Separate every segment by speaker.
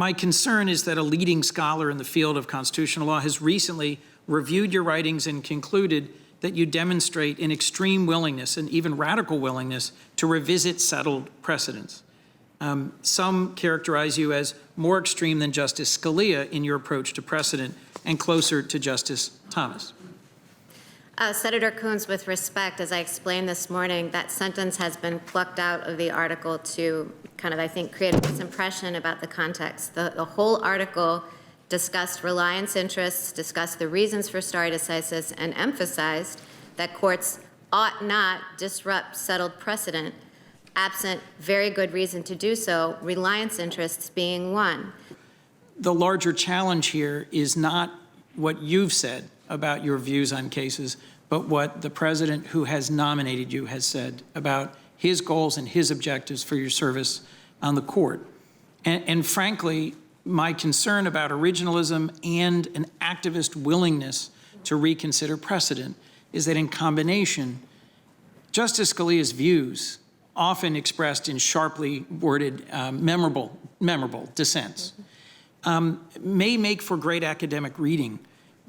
Speaker 1: My concern is that a leading scholar in the field of constitutional law has recently reviewed your writings and concluded that you demonstrate an extreme willingness and even radical willingness to revisit settled precedents. Some characterize you as more extreme than Justice Scalia in your approach to precedent and closer to Justice Thomas.
Speaker 2: Senator Coons, with respect, as I explained this morning, that sentence has been plucked out of the article to kind of, I think, create a misimpression about the context. The whole article discussed reliance interests, discussed the reasons for stare decisis, and emphasized that courts ought not disrupt settled precedent, absent very good reason to do so, reliance interests being one.
Speaker 1: The larger challenge here is not what you've said about your views on cases, but what the president who has nominated you has said about his goals and his objectives for your service on the court. And frankly, my concern about originalism and an activist willingness to reconsider precedent is that in combination, Justice Scalia's views, often expressed in sharply worded, memorable dissents, may make for great academic reading,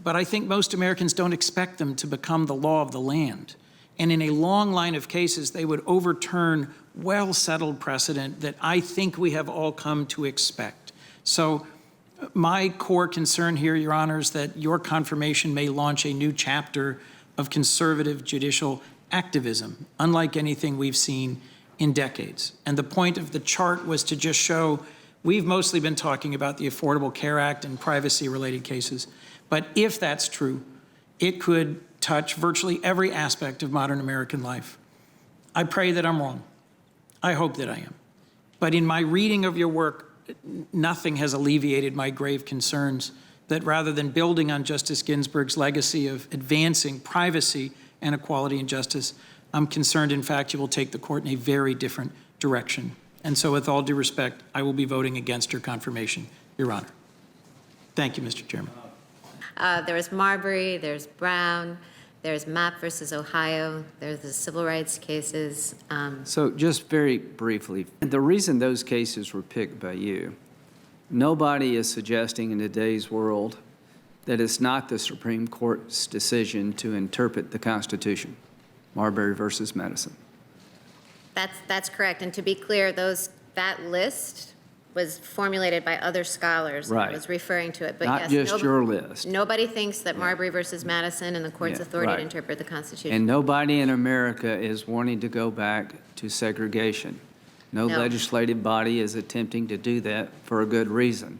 Speaker 1: but I think most Americans don't expect them to become the law of the land. And in a long line of cases, they would overturn well-settled precedent that I think we have all come to expect. So my core concern here, Your Honor, is that your confirmation may launch a new chapter of conservative judicial activism, unlike anything we've seen in decades. And the point of the chart was to just show we've mostly been talking about the Affordable Care Act and privacy-related cases. But if that's true, it could touch virtually every aspect of modern American life. I pray that I'm wrong. I hope that I am. But in my reading of your work, nothing has alleviated my grave concerns that rather than building on Justice Ginsburg's legacy of advancing privacy and equality and justice, I'm concerned, in fact, you will take the court in a very different direction. And so with all due respect, I will be voting against your confirmation, Your Honor. Thank you, Mr. Chairman.
Speaker 2: There was Marbury, there's Brown, there's Mapp versus Ohio, there's the civil rights cases.
Speaker 3: So just very briefly, the reason those cases were picked by you, nobody is suggesting in today's world that it's not the Supreme Court's decision to interpret the Constitution, Marbury versus Madison.
Speaker 2: That's correct. And to be clear, that list was formulated by other scholars.
Speaker 3: Right.
Speaker 2: I was referring to it. But
Speaker 3: Not
Speaker 2: yes,
Speaker 3: just your list.
Speaker 2: Nobody thinks that Marbury versus Madison and the court's authority
Speaker 3: right.
Speaker 2: to interpret the Constitution.
Speaker 3: And nobody in America is wanting to go back to segregation. No legislative body is attempting to do that for a good reason.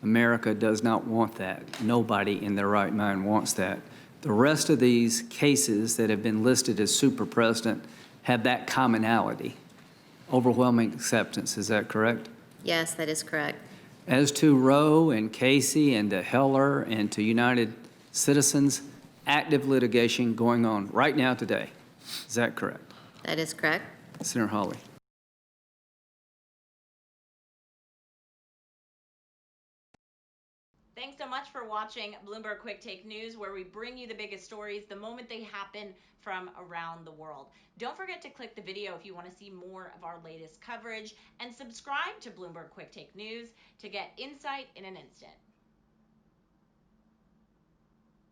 Speaker 3: America does not want that. Nobody in their right mind wants that. The rest of these cases that have been listed as super precedent have that commonality. Overwhelming acceptance, is that correct?
Speaker 2: Yes, that is correct.
Speaker 3: As to Roe and Casey and to Heller and to United Citizens, active litigation going on right now today. Is that correct?
Speaker 2: That is correct.
Speaker 3: Senator Hawley.
Speaker 4: Thanks so much for watching Bloomberg Quick Take News, where we bring you the biggest stories the moment they happen from around the world. Don't forget to click the video if you want to see more of our latest coverage, and subscribe to Bloomberg Quick Take News to get insight in an instant.